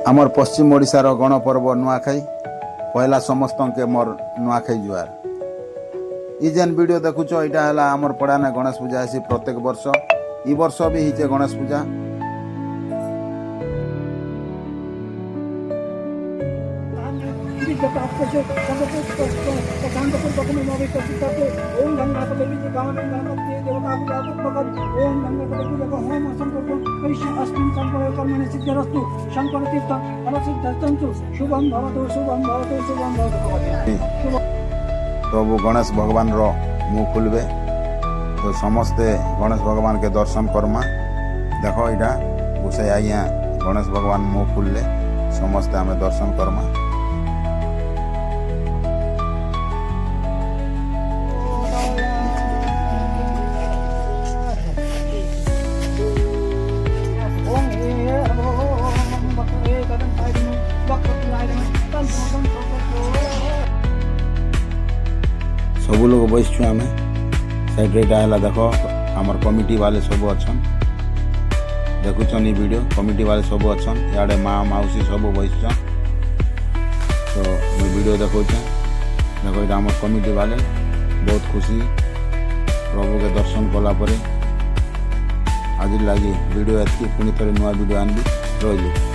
आमर पश्चिम ओडिशार गणपर्व नुआखाई पहला समस्त के मोर नुआखाई जुआर। ई जेन वीडियो देखुच यहाँ है आमर पड़ाने गणेश पूजा है प्रत्येक वर्ष। ई वर्ष भी हिचे गणेश पूजा। प्रभु गणेश भगवान रो मुँह खुलबे तो समस्ते गणेश भगवान के दर्शन करमा। देखो यहाँ घुसे आइया गणेश भगवान मुँह खुलले समस्ते आम दर्शन करमा। सबू लोग बैसु आम साइड है देख आमर कमिटी वाले सब अच्छन देखुन वीडियो कमिटी वाले सब अच्छन इे माँ मौसी सब बैसन। तो मुझे वीडियो देखो देखो आम कमिटी वाले बहुत खुशी प्रभु के दर्शन कलापर आज लगी वीडियो एति पुणी थे नुआ वीडियो आनबी रही।